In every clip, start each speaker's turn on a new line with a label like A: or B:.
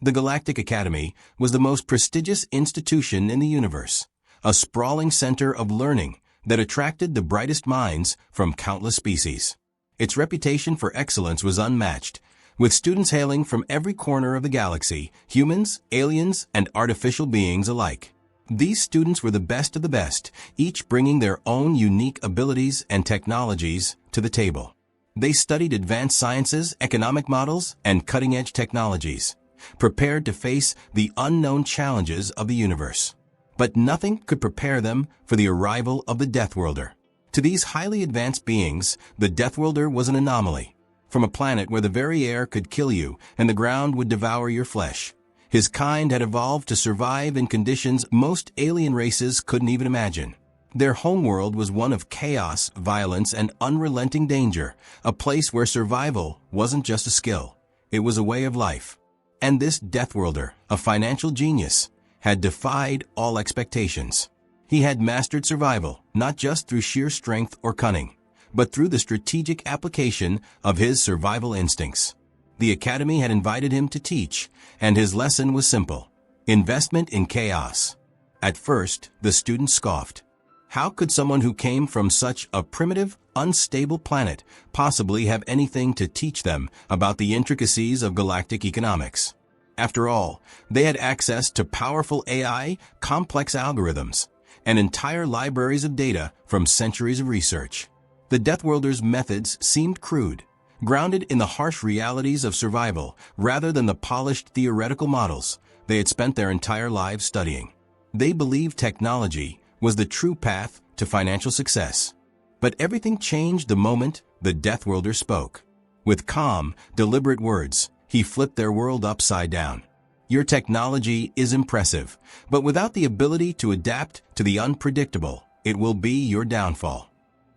A: The Galactic Academy was the most prestigious institution in the universe, a sprawling center of learning that attracted the brightest minds from countless species. Its reputation for excellence was unmatched, with students hailing from every corner of the galaxy, humans, aliens, and artificial beings alike. These students were the best of the best, each bringing their own unique abilities and technologies to the table. They studied advanced sciences, economic models, and cutting-edge technologies, prepared to face the unknown challenges of the universe. But nothing could prepare them for the arrival of the Deathworlder. To these highly advanced beings, the Deathworlder was an anomaly. From a planet where the very air could kill you and the ground would devour your flesh, his kind had evolved to survive in conditions most alien races couldn't even imagine. Their homeworld was one of chaos, violence, and unrelenting danger, a place where survival wasn't just a skill, it was a way of life. And this Deathworlder, a financial genius, had defied all expectations. He had mastered survival, not just through sheer strength or cunning, but through the strategic application of his survival instincts. The Academy had invited him to teach, and his lesson was simple: investment in chaos. At first, the students scoffed. How could someone who came from such a primitive, unstable planet possibly have anything to teach them about the intricacies of galactic economics? After all, they had access to powerful AI, complex algorithms, and entire libraries of data from centuries of research. The Deathworlder's methods seemed crude, grounded in the harsh realities of survival rather than the polished theoretical models they had spent their entire lives studying. They believed technology was the true path to financial success. But everything changed the moment the Deathworlder spoke. With calm, deliberate words, he flipped their world upside down. Your technology is impressive, but without the ability to adapt to the unpredictable, it will be your downfall.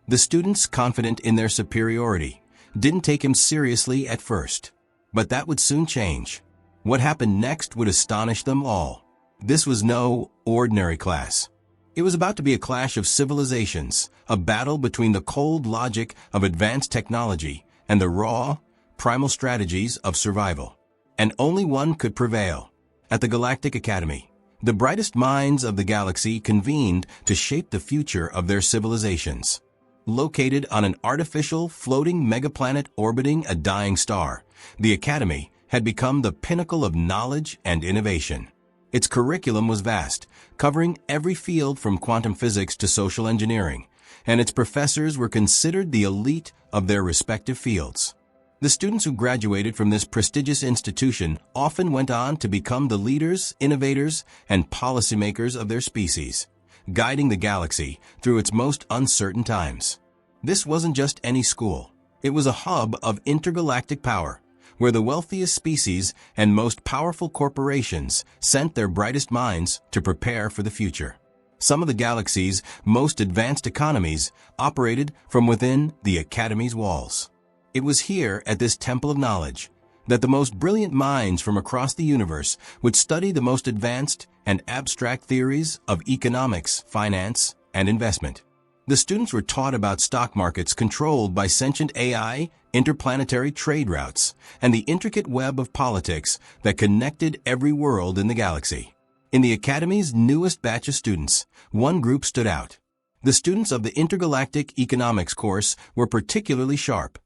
A: The students, confident in their superiority, didn't take him seriously at first. But that would soon change. What happened next would astonish them all. This was no ordinary class. It was about to be a clash of civilizations, a battle between the cold logic of advanced technology and the raw, primal strategies of survival. And only one could prevail. At the Galactic Academy, the brightest minds of the galaxy convened to shape the future of their civilizations. Located on an artificial, floating megaplanet orbiting a dying star, the Academy had become the pinnacle of knowledge and innovation. Its curriculum was vast, covering every field from quantum physics to social engineering, and its professors were considered the elite of their respective fields. The students who graduated from this prestigious institution often went on to become the leaders, innovators, and policymakers of their species, guiding the galaxy through its most uncertain times. This wasn't just any school. It was a hub of intergalactic power, where the wealthiest species and most powerful corporations sent their brightest minds to prepare for the future. Some of the galaxy's most advanced economies operated from within the Academy's walls. It was here, at this temple of knowledge, that the most brilliant minds from across the universe would study the most advanced and abstract theories of economics, finance, and investment. The students were taught about stock markets controlled by sentient AI, interplanetary trade routes, and the intricate web of politics that connected every world in the galaxy. In the Academy's newest batch of students, one group stood out. The students of the Intergalactic Economics course were particularly sharp.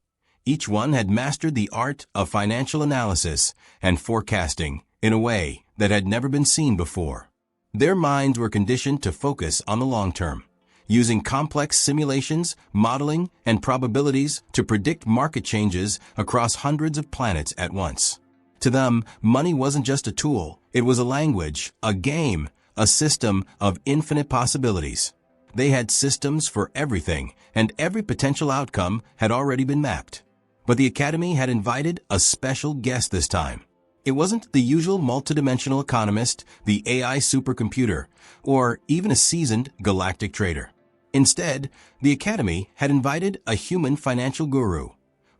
A: Each one had mastered the art of financial analysis and forecasting in a way that had never been seen before. Their minds were conditioned to focus on the long term, using complex simulations, modeling, and probabilities to predict market changes across hundreds of planets at once. To them, money wasn't just a tool, it was a language, a game, a system of infinite possibilities. They had systems for everything, and every potential outcome had already been mapped. But the Academy had invited a special guest this time. It wasn't the usual multidimensional economist, the AI supercomputer, or even a seasoned galactic trader. Instead, the Academy had invited a human financial guru,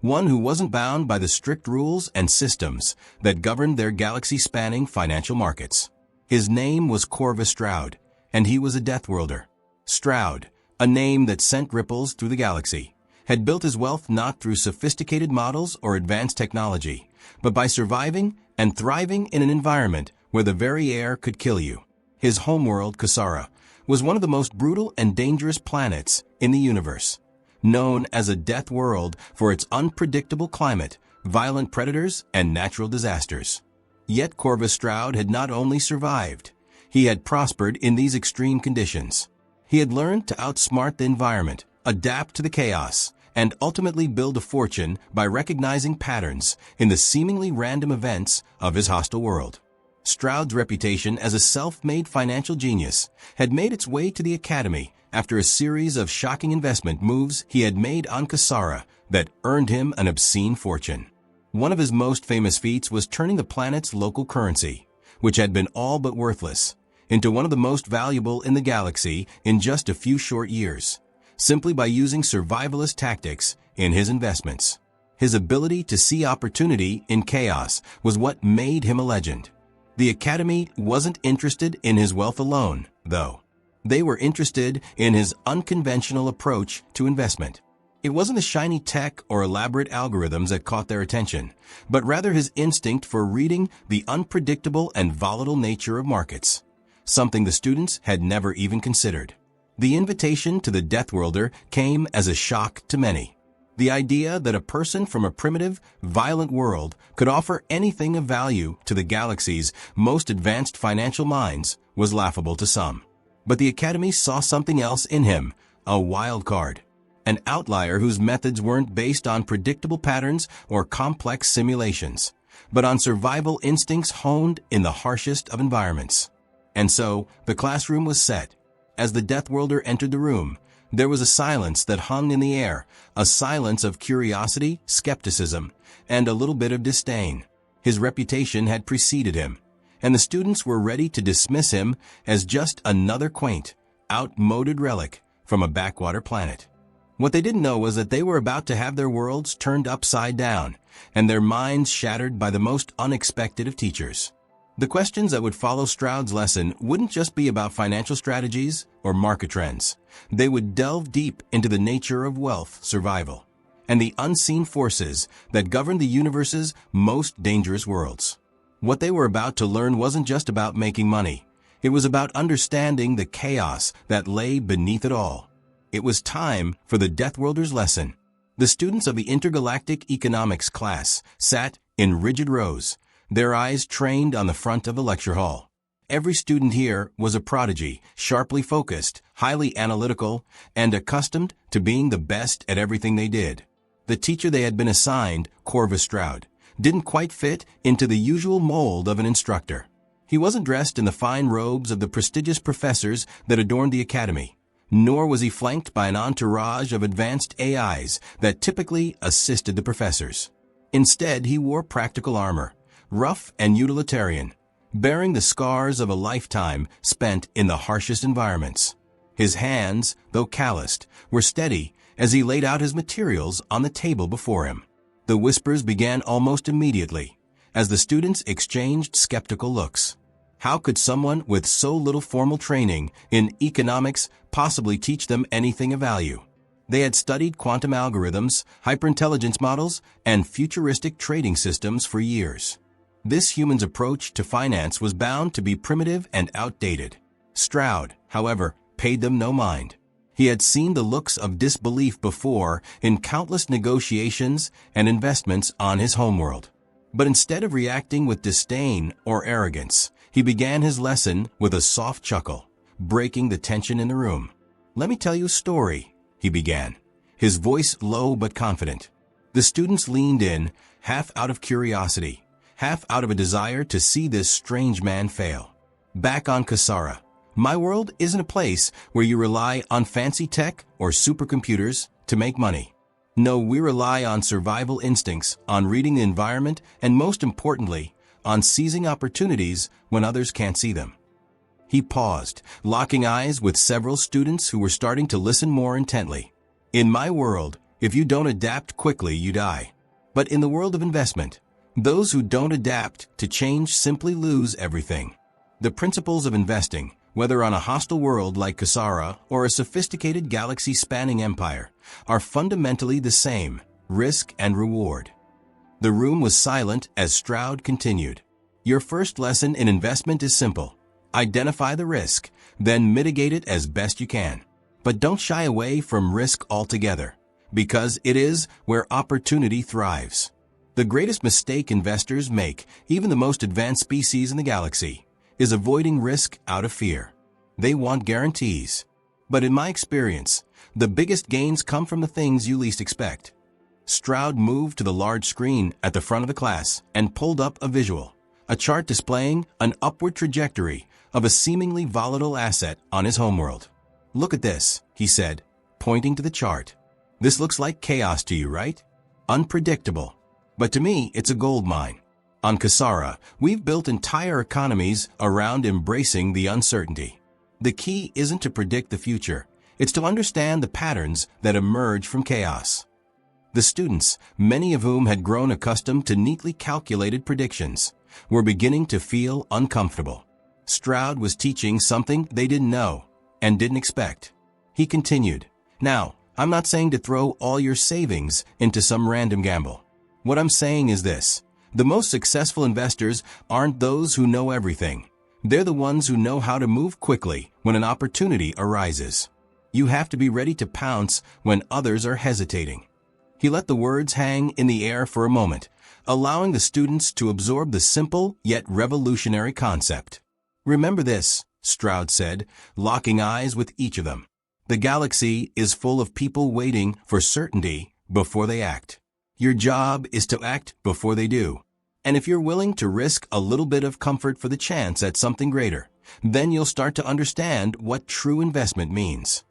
A: one who wasn't bound by the strict rules and systems that governed their galaxy-spanning financial markets. His name was Corvus Stroud, and he was a Deathworlder. Stroud, a name that sent ripples through the galaxy, had built his wealth not through sophisticated models or advanced technology, but by surviving and thriving in an environment where the very air could kill you. His homeworld, Kasara, was one of the most brutal and dangerous planets in the universe, known as a death world for its unpredictable climate, violent predators, and natural disasters. Yet Corvus Stroud had not only survived, he had prospered in these extreme conditions. He had learned to outsmart the environment, adapt to the chaos, and ultimately build a fortune by recognizing patterns in the seemingly random events of his hostile world. Stroud's reputation as a self-made financial genius had made its way to the Academy after a series of shocking investment moves he had made on Kasara that earned him an obscene fortune. One of his most famous feats was turning the planet's local currency, which had been all but worthless, into one of the most valuable in the galaxy in just a few short years, simply by using survivalist tactics in his investments. His ability to see opportunity in chaos was what made him a legend. The Academy wasn't interested in his wealth alone, though. They were interested in his unconventional approach to investment. It wasn't the shiny tech or elaborate algorithms that caught their attention, but rather his instinct for reading the unpredictable and volatile nature of markets, something the students had never even considered. The invitation to the Deathworlder came as a shock to many. The idea that a person from a primitive, violent world could offer anything of value to the galaxy's most advanced financial minds was laughable to some. But the Academy saw something else in him, a wild card, an outlier whose methods weren't based on predictable patterns or complex simulations, but on survival instincts honed in the harshest of environments. And so, the classroom was set. As the Deathworlder entered the room, there was a silence that hung in the air, a silence of curiosity, skepticism, and a little bit of disdain. His reputation had preceded him, and the students were ready to dismiss him as just another quaint, outmoded relic from a backwater planet. What they didn't know was that they were about to have their worlds turned upside down, and their minds shattered by the most unexpected of teachers. The questions that would follow Stroud's lesson wouldn't just be about financial strategies or market trends. They would delve deep into the nature of wealth, survival, and the unseen forces that govern the universe's most dangerous worlds. What they were about to learn wasn't just about making money. It was about understanding the chaos that lay beneath it all. It was time for the Deathworlder's lesson. The students of the intergalactic economics class sat in rigid rows, their eyes trained on the front of the lecture hall. Every student here was a prodigy, sharply focused, highly analytical, and accustomed to being the best at everything they did. The teacher they had been assigned, Corvus Stroud, didn't quite fit into the usual mold of an instructor. He wasn't dressed in the fine robes of the prestigious professors that adorned the Academy, nor was he flanked by an entourage of advanced AIs that typically assisted the professors. Instead, he wore practical armor, rough and utilitarian, bearing the scars of a lifetime spent in the harshest environments. His hands, though calloused, were steady as he laid out his materials on the table before him. The whispers began almost immediately, as the students exchanged skeptical looks. How could someone with so little formal training in economics possibly teach them anything of value? They had studied quantum algorithms, hyperintelligence models, and futuristic trading systems for years. This human's approach to finance was bound to be primitive and outdated. Stroud, however, paid them no mind. He had seen the looks of disbelief before in countless negotiations and investments on his homeworld. But instead of reacting with disdain or arrogance, he began his lesson with a soft chuckle, breaking the tension in the room. "Let me tell you a story," he began, his voice low but confident. The students leaned in, half out of curiosity, half out of a desire to see this strange man fail. "Back on Kasara, my world isn't a place where you rely on fancy tech or supercomputers to make money. No, we rely on survival instincts, on reading the environment, and most importantly, on seizing opportunities when others can't see them." He paused, locking eyes with several students who were starting to listen more intently. "In my world, if you don't adapt quickly, you die. But in the world of investment, those who don't adapt to change simply lose everything. The principles of investing, whether on a hostile world like Kasara or a sophisticated galaxy-spanning empire, are fundamentally the same: risk and reward." The room was silent as Stroud continued. Your first lesson in investment is simple. Identify the risk, then mitigate it as best you can. But don't shy away from risk altogether, because it is where opportunity thrives. The greatest mistake investors make, even the most advanced species in the galaxy, is avoiding risk out of fear. They want guarantees. But in my experience, the biggest gains come from the things you least expect. Stroud moved to the large screen at the front of the class and pulled up a visual, a chart displaying an upward trajectory of a seemingly volatile asset on his homeworld. "Look at this," he said, pointing to the chart. "This looks like chaos to you, right? Unpredictable. But to me, it's a gold mine. On Kasara, we've built entire economies around embracing the uncertainty. The key isn't to predict the future, it's to understand the patterns that emerge from chaos." The students, many of whom had grown accustomed to neatly calculated predictions, were beginning to feel uncomfortable. Stroud was teaching something they didn't know and didn't expect. He continued, "Now, I'm not saying to throw all your savings into some random gamble. What I'm saying is this: the most successful investors aren't those who know everything. They're the ones who know how to move quickly when an opportunity arises. You have to be ready to pounce when others are hesitating." He let the words hang in the air for a moment, allowing the students to absorb the simple yet revolutionary concept. "Remember this," Stroud said, locking eyes with each of them. "The galaxy is full of people waiting for certainty before they act. Your job is to act before they do. And if you're willing to risk a little bit of comfort for the chance at something greater, then you'll start to understand what true investment means."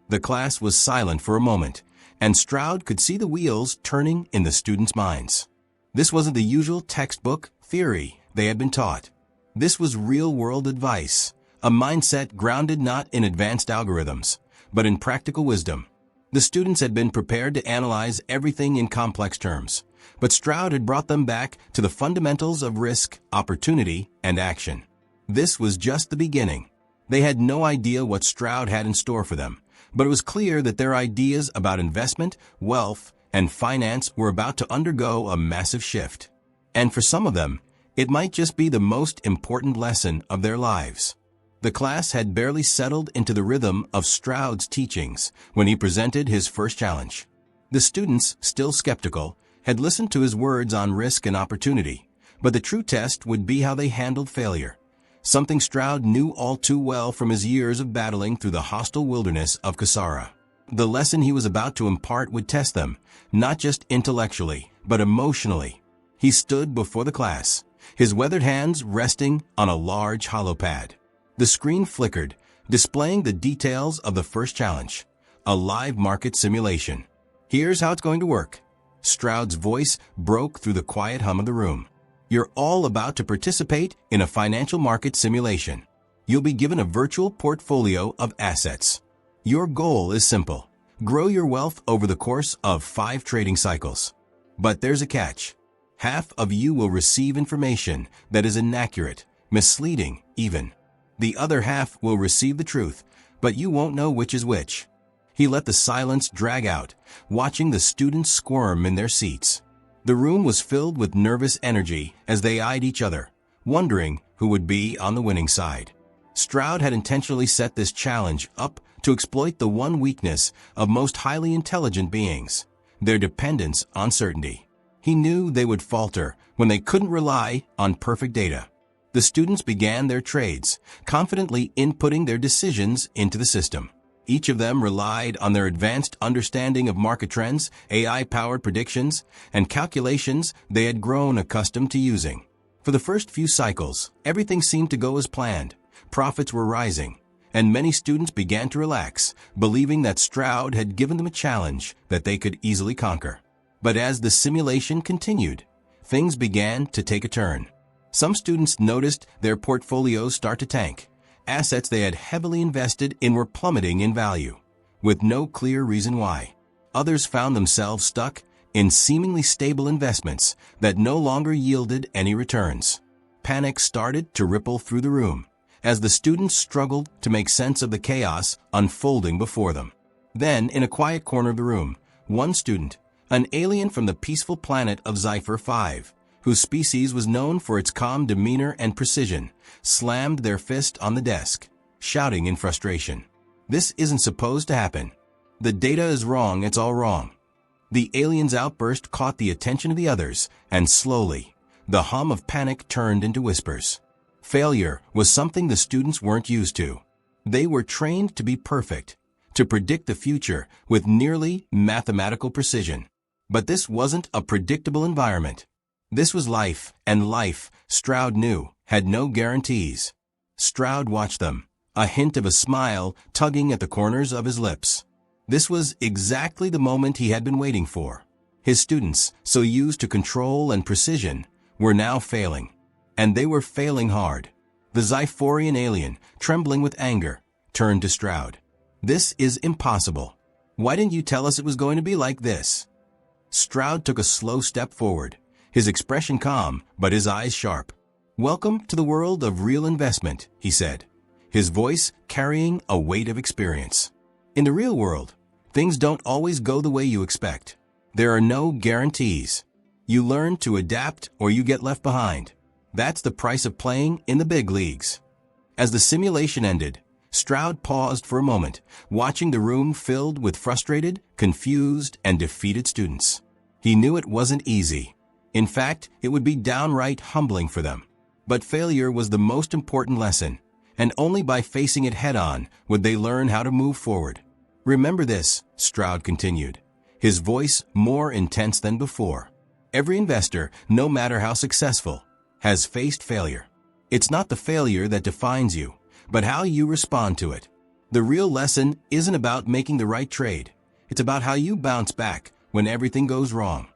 A: The class was silent for a moment, and Stroud could see the wheels turning in the students' minds. This wasn't the usual textbook theory they had been taught. This was real-world advice, a mindset grounded not in advanced algorithms, but in practical wisdom. The students had been prepared to analyze everything in complex terms, but Stroud had brought them back to the fundamentals of risk, opportunity, and action. This was just the beginning. They had no idea what Stroud had in store for them, but it was clear that their ideas about investment, wealth, and finance were about to undergo a massive shift. And for some of them, it might just be the most important lesson of their lives. The class had barely settled into the rhythm of Stroud's teachings when he presented his first challenge. The students, still skeptical, had listened to his words on risk and opportunity, but the true test would be how they handled failure, something Stroud knew all too well from his years of battling through the hostile wilderness of Kasara. The lesson he was about to impart would test them, not just intellectually, but emotionally. He stood before the class, his weathered hands resting on a large hollow pad. The screen flickered, displaying the details of the first challenge, a live market simulation. "Here's how it's going to work." Stroud's voice broke through the quiet hum of the room. "You're all about to participate in a financial market simulation. You'll be given a virtual portfolio of assets. Your goal is simple: grow your wealth over the course of 5 trading cycles. But there's a catch. Half of you will receive information that is inaccurate, misleading even. The other half will receive the truth, but you won't know which is which." He let the silence drag out, watching the students squirm in their seats. The room was filled with nervous energy as they eyed each other, wondering who would be on the winning side. Stroud had intentionally set this challenge up to exploit the one weakness of most highly intelligent beings: their dependence on certainty. He knew they would falter when they couldn't rely on perfect data. The students began their trades, confidently inputting their decisions into the system. Each of them relied on their advanced understanding of market trends, AI-powered predictions, and calculations they had grown accustomed to using. For the first few cycles, everything seemed to go as planned. Profits were rising, and many students began to relax, believing that Stroud had given them a challenge that they could easily conquer. But as the simulation continued, things began to take a turn. Some students noticed their portfolios start to tank. Assets they had heavily invested in were plummeting in value, with no clear reason why. Others found themselves stuck in seemingly stable investments that no longer yielded any returns. Panic started to ripple through the room as the students struggled to make sense of the chaos unfolding before them. Then, in a quiet corner of the room, one student, an alien from the peaceful planet of SciFi, whose species was known for its calm demeanor and precision, slammed their fist on the desk, shouting in frustration. "This isn't supposed to happen. The data is wrong, it's all wrong." The alien's outburst caught the attention of the others, and slowly, the hum of panic turned into whispers. Failure was something the students weren't used to. They were trained to be perfect, to predict the future with nearly mathematical precision. But this wasn't a predictable environment. This was life, and life, Stroud knew, had no guarantees. Stroud watched them, a hint of a smile tugging at the corners of his lips. This was exactly the moment he had been waiting for. His students, so used to control and precision, were now failing. And they were failing hard. The Xiphorian alien, trembling with anger, turned to Stroud. "This is impossible. Why didn't you tell us it was going to be like this?" Stroud took a slow step forward, his expression calm, but his eyes sharp. "Welcome to the world of real investment," he said, his voice carrying a weight of experience. "In the real world, things don't always go the way you expect. There are no guarantees. You learn to adapt or you get left behind. That's the price of playing in the big leagues." As the simulation ended, Stroud paused for a moment, watching the room filled with frustrated, confused, and defeated students. He knew it wasn't easy. In fact, it would be downright humbling for them. But failure was the most important lesson, and only by facing it head-on would they learn how to move forward. "Remember this," Stroud continued, his voice more intense than before. "Every investor, no matter how successful, has faced failure. It's not the failure that defines you, but how you respond to it. The real lesson isn't about making the right trade. It's about how you bounce back when everything goes wrong."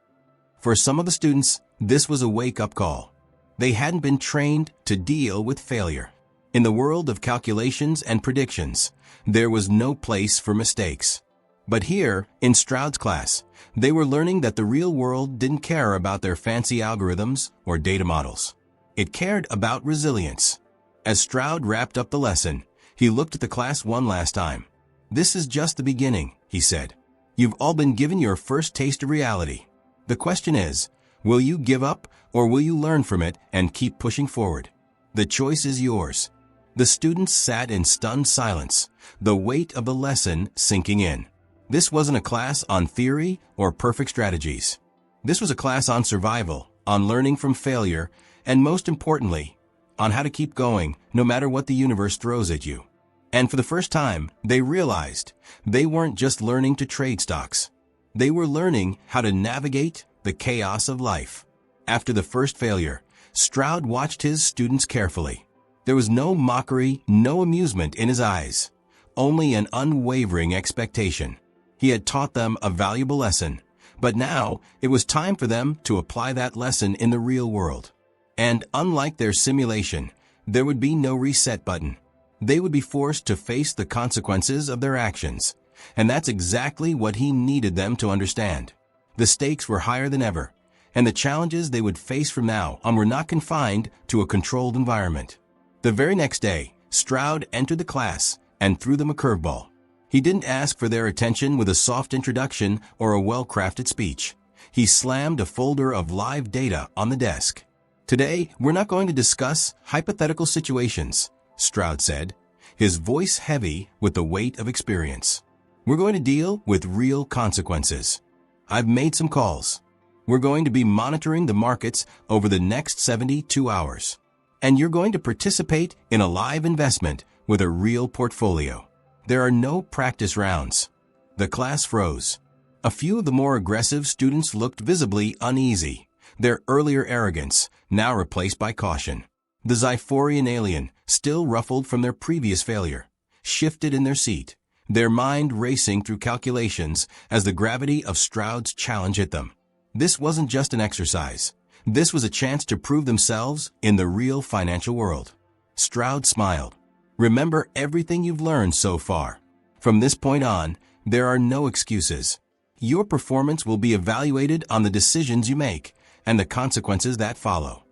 A: For some of the students, this was a wake-up call. They hadn't been trained to deal with failure. In the world of calculations and predictions, there was no place for mistakes. But here, in Stroud's class, they were learning that the real world didn't care about their fancy algorithms or data models. It cared about resilience. As Stroud wrapped up the lesson, he looked at the class one last time. "This is just the beginning," he said. "You've all been given your first taste of reality. The question is, will you give up or will you learn from it and keep pushing forward? The choice is yours." The students sat in stunned silence, the weight of the lesson sinking in. This wasn't a class on theory or perfect strategies. This was a class on survival, on learning from failure, and most importantly, on how to keep going no matter what the universe throws at you. And for the first time, they realized they weren't just learning to trade stocks. They were learning how to navigate the chaos of life. After the first failure, Stroud watched his students carefully. There was no mockery, no amusement in his eyes, only an unwavering expectation. He had taught them a valuable lesson, but now it was time for them to apply that lesson in the real world. And unlike their simulation, there would be no reset button. They would be forced to face the consequences of their actions, and that's exactly what he needed them to understand. The stakes were higher than ever, and the challenges they would face from now on were not confined to a controlled environment. The very next day, Stroud entered the class and threw them a curveball. He didn't ask for their attention with a soft introduction or a well-crafted speech. He slammed a folder of live data on the desk. "Today, we're not going to discuss hypothetical situations," Stroud said, his voice heavy with the weight of experience. "We're going to deal with real consequences. I've made some calls. We're going to be monitoring the markets over the next 72 hours. And you're going to participate in a live investment with a real portfolio. There are no practice rounds." The class froze. A few of the more aggressive students looked visibly uneasy, their earlier arrogance now replaced by caution. The Xiphorian alien, still ruffled from their previous failure, shifted in their seat, their mind racing through calculations as the gravity of Stroud's challenge hit them. This wasn't just an exercise. This was a chance to prove themselves in the real financial world. Stroud smiled. "Remember everything you've learned so far. From this point on, there are no excuses. Your performance will be evaluated on the decisions you make and the consequences that follow."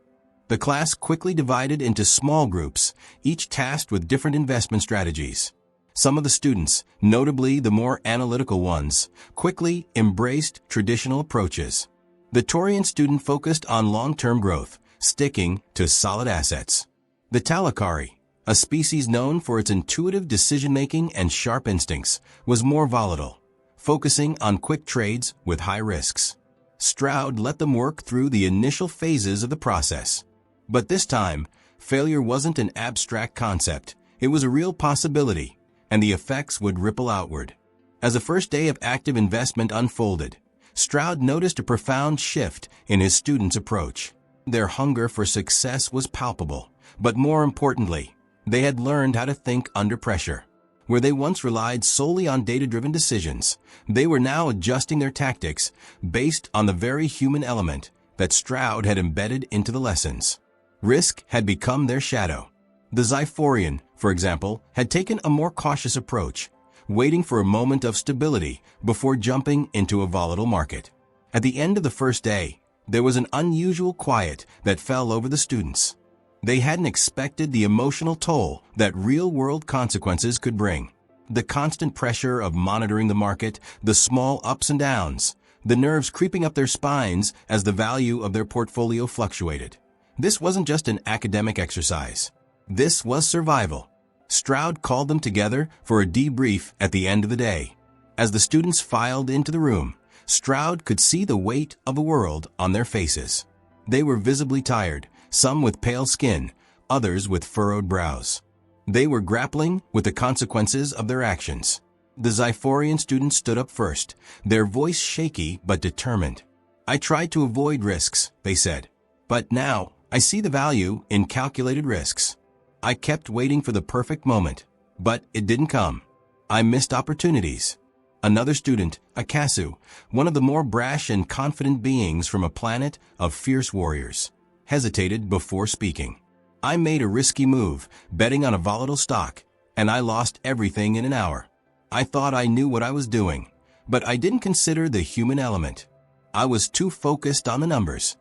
A: The class quickly divided into small groups, each tasked with different investment strategies. Some of the students, notably the more analytical ones, quickly embraced traditional approaches. The Taurian student focused on long-term growth, sticking to solid assets. The Talakari, a species known for its intuitive decision-making and sharp instincts, was more volatile, focusing on quick trades with high risks. Stroud let them work through the initial phases of the process. But this time, failure wasn't an abstract concept. It was a real possibility, and the effects would ripple outward. As the first day of active investment unfolded, Stroud noticed a profound shift in his students' approach. Their hunger for success was palpable, but more importantly, they had learned how to think under pressure. Where they once relied solely on data-driven decisions, they were now adjusting their tactics based on the very human element that Stroud had embedded into the lessons. Risk had become their shadow. The Xiphorian, for example, had taken a more cautious approach, waiting for a moment of stability before jumping into a volatile market. At the end of the first day, there was an unusual quiet that fell over the students. They hadn't expected the emotional toll that real-world consequences could bring. The constant pressure of monitoring the market, the small ups and downs, the nerves creeping up their spines as the value of their portfolio fluctuated. This wasn't just an academic exercise. This was survival. Stroud called them together for a debrief at the end of the day. As the students filed into the room, Stroud could see the weight of the world on their faces. They were visibly tired, some with pale skin, others with furrowed brows. They were grappling with the consequences of their actions. The Xiphorian student stood up first, their voice shaky but determined. "I tried to avoid risks," they said. "But now, I see the value in calculated risks. I kept waiting for the perfect moment, but it didn't come. I missed opportunities." Another student, Akasu, one of the more brash and confident beings from a planet of fierce warriors, hesitated before speaking. "I made a risky move, betting on a volatile stock, and I lost everything in an hour. I thought I knew what I was doing, but I didn't consider the human element. I was too focused on the numbers."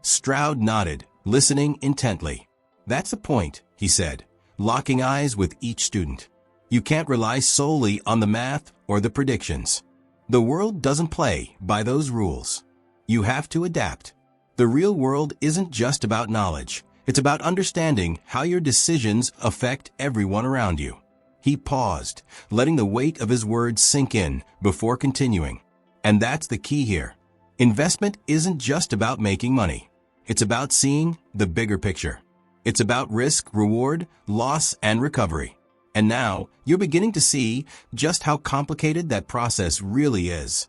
A: Stroud nodded, listening intently. "That's the point," he said, locking eyes with each student. "You can't rely solely on the math or the predictions. The world doesn't play by those rules. You have to adapt. The real world isn't just about knowledge. It's about understanding how your decisions affect everyone around you." He paused, letting the weight of his words sink in before continuing. "And that's the key here. Investment isn't just about making money. It's about seeing the bigger picture. It's about risk, reward, loss, and recovery. And now, you're beginning to see just how complicated that process really is."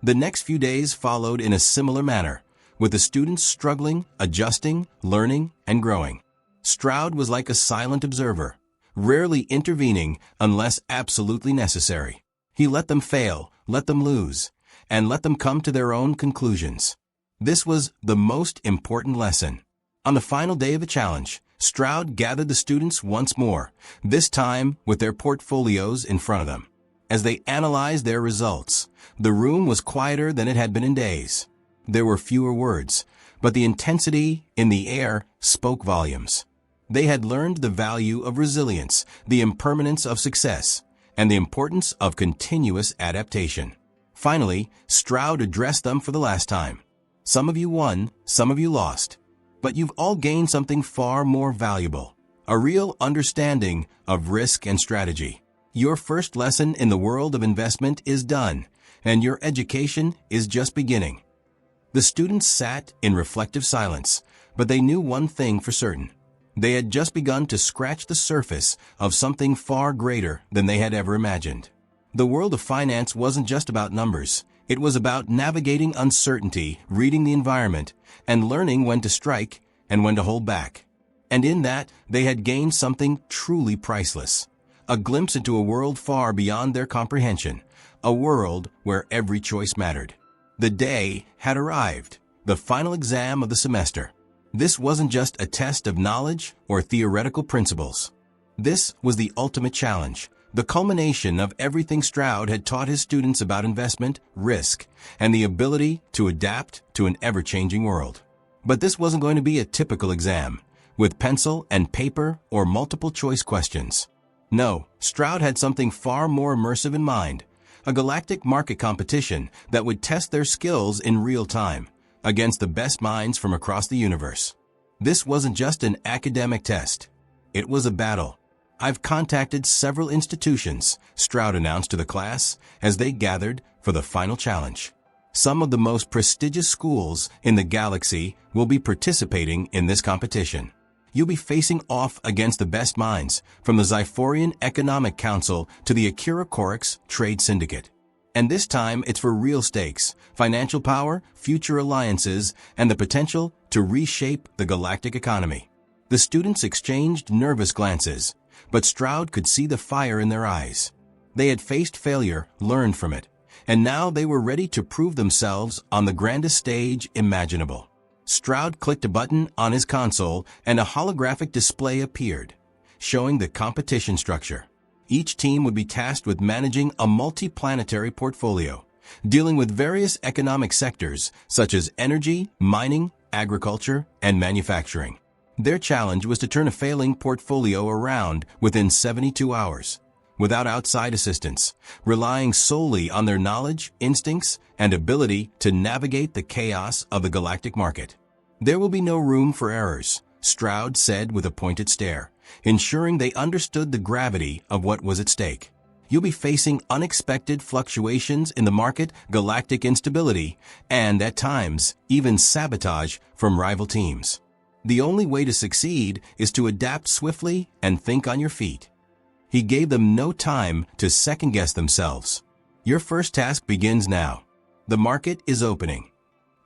A: The next few days followed in a similar manner, with the students struggling, adjusting, learning, and growing. Stroud was like a silent observer, rarely intervening unless absolutely necessary. He let them fail, let them lose, and let them come to their own conclusions. This was the most important lesson. On the final day of the challenge, Stroud gathered the students once more, this time with their portfolios in front of them. As they analyzed their results, the room was quieter than it had been in days. There were fewer words, but the intensity in the air spoke volumes. They had learned the value of resilience, the impermanence of success, and the importance of continuous adaptation. Finally, Stroud addressed them for the last time. "Some of you won, some of you lost. But you've all gained something far more valuable, a real understanding of risk and strategy. Your first lesson in the world of investment is done, and your education is just beginning." The students sat in reflective silence, but they knew one thing for certain. They had just begun to scratch the surface of something far greater than they had ever imagined. The world of finance wasn't just about numbers. It was about navigating uncertainty, reading the environment, and learning when to strike and when to hold back. And in that, they had gained something truly priceless, a glimpse into a world far beyond their comprehension, a world where every choice mattered. The day had arrived, the final exam of the semester. This wasn't just a test of knowledge or theoretical principles. This was the ultimate challenge, the culmination of everything Stroud had taught his students about investment, risk, and the ability to adapt to an ever-changing world. But this wasn't going to be a typical exam, with pencil and paper or multiple-choice questions. No, Stroud had something far more immersive in mind, a galactic market competition that would test their skills in real time, against the best minds from across the universe. This wasn't just an academic test. It was a battle. "I've contacted several institutions," Stroud announced to the class as they gathered for the final challenge. "Some of the most prestigious schools in the galaxy will be participating in this competition. You'll be facing off against the best minds, from the Zyphorian Economic Council to the Akira Korix Trade Syndicate. And this time it's for real stakes, financial power, future alliances, and the potential to reshape the galactic economy." The students exchanged nervous glances, but Stroud could see the fire in their eyes. They had faced failure, learned from it, and now they were ready to prove themselves on the grandest stage imaginable. Stroud clicked a button on his console and a holographic display appeared, showing the competition structure. Each team would be tasked with managing a multi-planetary portfolio, dealing with various economic sectors such as energy, mining, agriculture, and manufacturing. Their challenge was to turn a failing portfolio around within 72 hours, without outside assistance, relying solely on their knowledge, instincts, and ability to navigate the chaos of the galactic market. "There will be no room for errors," Stroud said with a pointed stare, ensuring they understood the gravity of what was at stake. "You'll be facing unexpected fluctuations in the market, galactic instability, and, at times, even sabotage from rival teams. The only way to succeed is to adapt swiftly and think on your feet." He gave them no time to second-guess themselves. "Your first task begins now. The market is opening."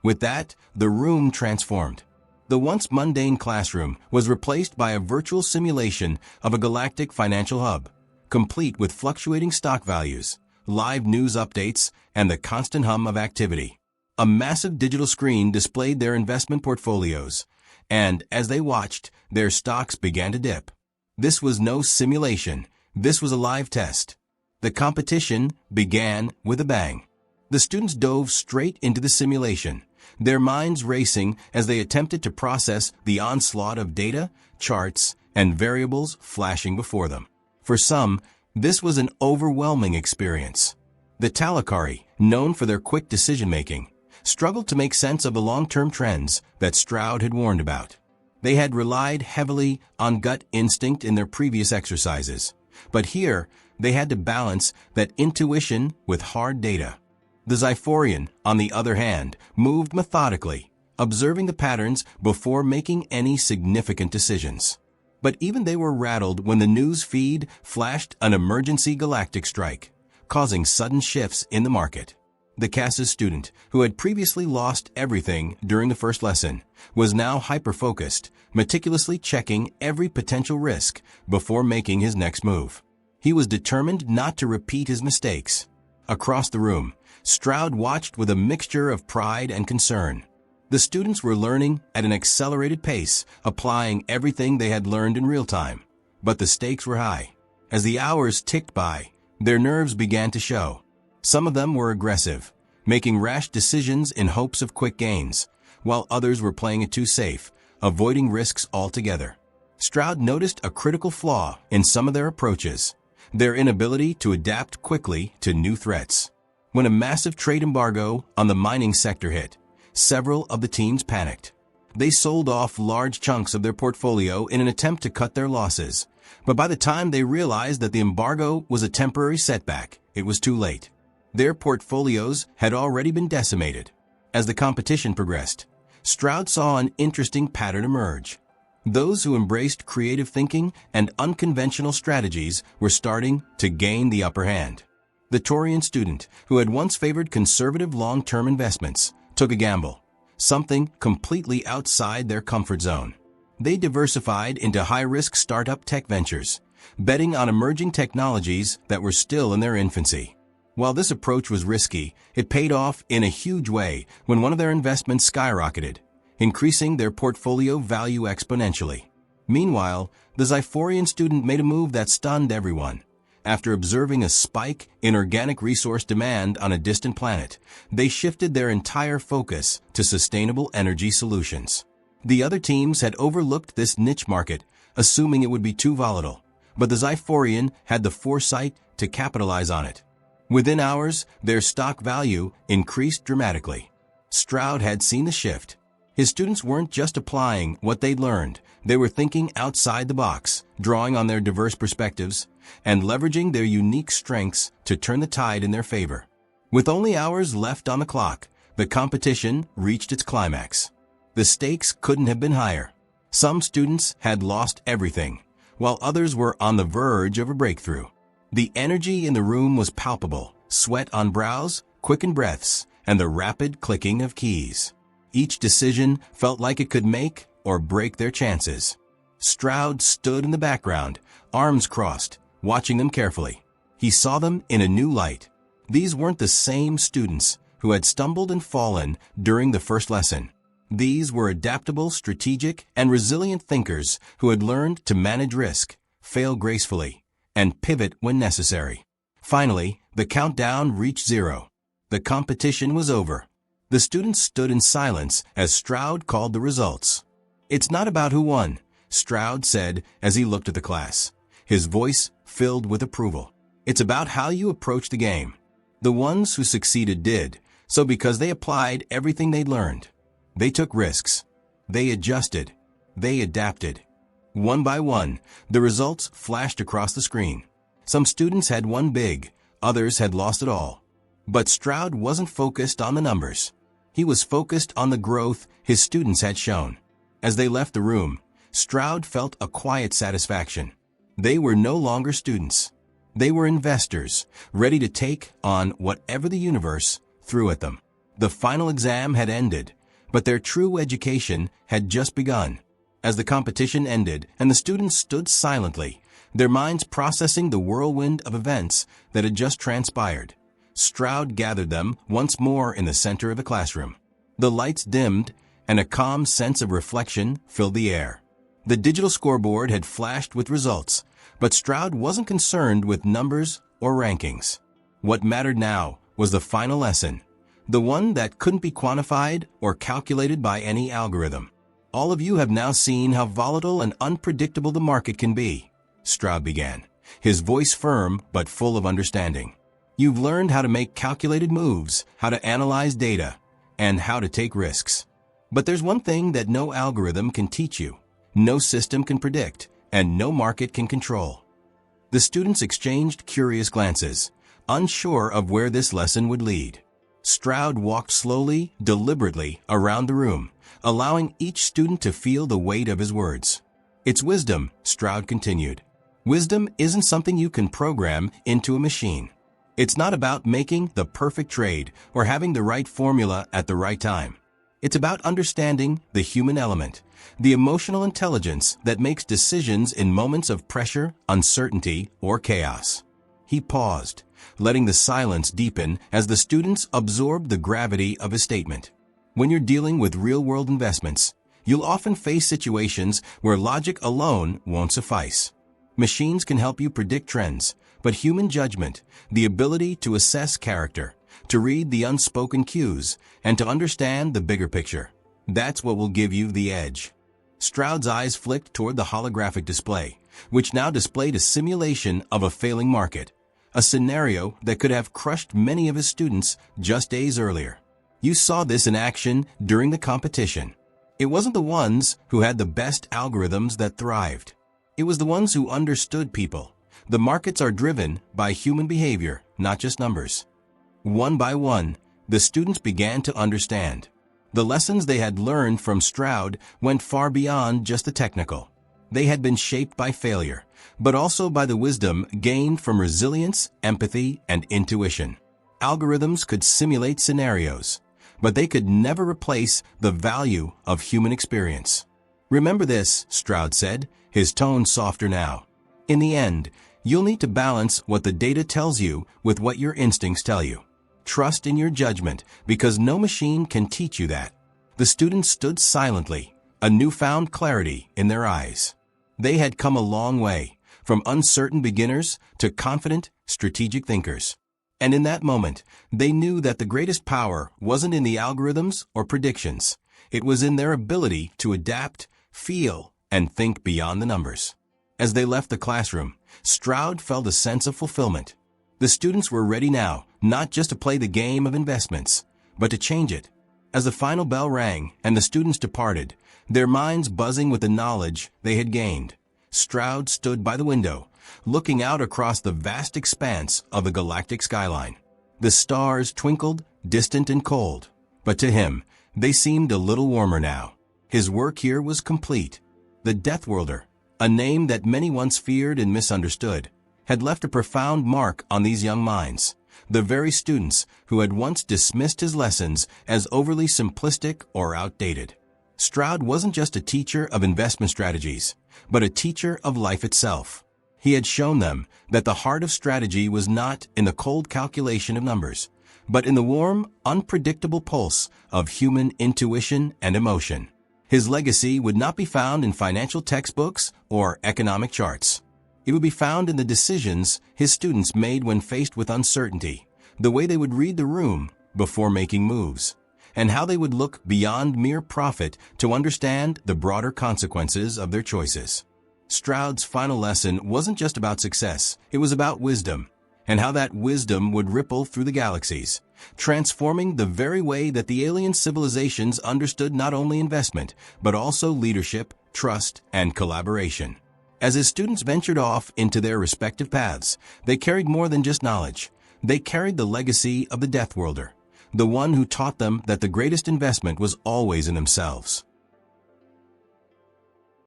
A: With that, the room transformed. The once mundane classroom was replaced by a virtual simulation of a galactic financial hub, complete with fluctuating stock values, live news updates, and the constant hum of activity. A massive digital screen displayed their investment portfolios, and as they watched, their stocks began to dip. This was no simulation. This was a live test. The competition began with a bang. The students dove straight into the simulation, their minds racing as they attempted to process the onslaught of data, charts, and variables flashing before them. For some, this was an overwhelming experience. The Talakari, known for their quick decision-making, struggled to make sense of the long-term trends that Stroud had warned about. They had relied heavily on gut instinct in their previous exercises, but here they had to balance that intuition with hard data. The Zyphorian, on the other hand, moved methodically, observing the patterns before making any significant decisions. But even they were rattled when the news feed flashed an emergency galactic strike, causing sudden shifts in the market. The CAS's student, who had previously lost everything during the first lesson, was now hyper-focused, meticulously checking every potential risk before making his next move. He was determined not to repeat his mistakes. Across the room, Stroud watched with a mixture of pride and concern. The students were learning at an accelerated pace, applying everything they had learned in real time. But the stakes were high. As the hours ticked by, their nerves began to show. Some of them were aggressive, making rash decisions in hopes of quick gains, while others were playing it too safe, avoiding risks altogether. Stroud noticed a critical flaw in some of their approaches, their inability to adapt quickly to new threats. When a massive trade embargo on the mining sector hit, several of the teams panicked. They sold off large chunks of their portfolio in an attempt to cut their losses, but by the time they realized that the embargo was a temporary setback, it was too late. Their portfolios had already been decimated. As the competition progressed, Stroud saw an interesting pattern emerge. Those who embraced creative thinking and unconventional strategies were starting to gain the upper hand. The Taurian student, who had once favored conservative long-term investments, took a gamble, something completely outside their comfort zone. They diversified into high-risk startup tech ventures, betting on emerging technologies that were still in their infancy. While this approach was risky, it paid off in a huge way when one of their investments skyrocketed, increasing their portfolio value exponentially. Meanwhile, the Zyphorian student made a move that stunned everyone. After observing a spike in organic resource demand on a distant planet, they shifted their entire focus to sustainable energy solutions. The other teams had overlooked this niche market, assuming it would be too volatile, but the Zyphorian had the foresight to capitalize on it. Within hours, their stock value increased dramatically. Stroud had seen the shift. His students weren't just applying what they'd learned. They were thinking outside the box, drawing on their diverse perspectives, and leveraging their unique strengths to turn the tide in their favor. With only hours left on the clock, the competition reached its climax. The stakes couldn't have been higher. Some students had lost everything, while others were on the verge of a breakthrough. The energy in the room was palpable, sweat on brows, quickened breaths, and the rapid clicking of keys. Each decision felt like it could make or break their chances. Stroud stood in the background, arms crossed, watching them carefully. He saw them in a new light. These weren't the same students who had stumbled and fallen during the first lesson. These were adaptable, strategic, and resilient thinkers who had learned to manage risk, fail gracefully, and pivot when necessary. Finally, the countdown reached 0. The competition was over. The students stood in silence as Stroud called the results. "It's not about who won," Stroud said as he looked at the class, his voice filled with approval. "It's about how you approach the game." The ones who succeeded did so because they applied everything they'd learned. They took risks. They adjusted. They adapted. One by one, the results flashed across the screen. Some students had won big, others had lost it all. But Stroud wasn't focused on the numbers. He was focused on the growth his students had shown. As they left the room, Stroud felt a quiet satisfaction. They were no longer students. They were investors, ready to take on whatever the universe threw at them. The final exam had ended, but their true education had just begun. As the competition ended and the students stood silently, their minds processing the whirlwind of events that had just transpired, Stroud gathered them once more in the center of the classroom. The lights dimmed, and a calm sense of reflection filled the air. The digital scoreboard had flashed with results, but Stroud wasn't concerned with numbers or rankings. What mattered now was the final lesson, the one that couldn't be quantified or calculated by any algorithm. "All of you have now seen how volatile and unpredictable the market can be," Stroud began, his voice firm but full of understanding. "You've learned how to make calculated moves, how to analyze data, and how to take risks. But there's one thing that no algorithm can teach you, no system can predict, and no market can control." The students exchanged curious glances, unsure of where this lesson would lead. Stroud walked slowly, deliberately around the room, allowing each student to feel the weight of his words. "It's wisdom," Stroud continued. "Wisdom isn't something you can program into a machine. It's not about making the perfect trade or having the right formula at the right time. It's about understanding the human element, the emotional intelligence that makes decisions in moments of pressure, uncertainty, or chaos." He paused, letting the silence deepen as the students absorbed the gravity of his statement. When you're dealing with real-world investments, you'll often face situations where logic alone won't suffice. Machines can help you predict trends, but human judgment, the ability to assess character, to read the unspoken cues, and to understand the bigger picture, that's what will give you the edge. Stroud's eyes flicked toward the holographic display, which now displayed a simulation of a failing market, a scenario that could have crushed many of his students just days earlier. You saw this in action during the competition. It wasn't the ones who had the best algorithms that thrived. It was the ones who understood people. The markets are driven by human behavior, not just numbers. One by one, the students began to understand. The lessons they had learned from Stroud went far beyond just the technical. They had been shaped by failure, but also by the wisdom gained from resilience, empathy, and intuition. Algorithms could simulate scenarios, but they could never replace the value of human experience. "Remember this," Stroud said, his tone softer now. "In the end, you'll need to balance what the data tells you with what your instincts tell you. Trust in your judgment, because no machine can teach you that." The students stood silently, a newfound clarity in their eyes. They had come a long way, from uncertain beginners to confident, strategic thinkers. And in that moment, they knew that the greatest power wasn't in the algorithms or predictions. It was in their ability to adapt, feel, and think beyond the numbers. As they left the classroom, Stroud felt a sense of fulfillment. The students were ready now, not just to play the game of investments, but to change it. As the final bell rang and the students departed, their minds buzzing with the knowledge they had gained, Stroud stood by the window, looking out across the vast expanse of the galactic skyline. The stars twinkled, distant and cold, but to him, they seemed a little warmer now. His work here was complete. The Deathworlder, a name that many once feared and misunderstood, had left a profound mark on these young minds, the very students who had once dismissed his lessons as overly simplistic or outdated. Stroud wasn't just a teacher of investment strategies, but a teacher of life itself. He had shown them that the heart of strategy was not in the cold calculation of numbers, but in the warm, unpredictable pulse of human intuition and emotion. His legacy would not be found in financial textbooks or economic charts. It would be found in the decisions his students made when faced with uncertainty, the way they would read the room before making moves, and how they would look beyond mere profit to understand the broader consequences of their choices. Stroud's final lesson wasn't just about success, it was about wisdom, and how that wisdom would ripple through the galaxies, transforming the very way that the alien civilizations understood not only investment, but also leadership, trust, and collaboration. As his students ventured off into their respective paths, they carried more than just knowledge. They carried the legacy of the Deathworlder, the one who taught them that the greatest investment was always in themselves.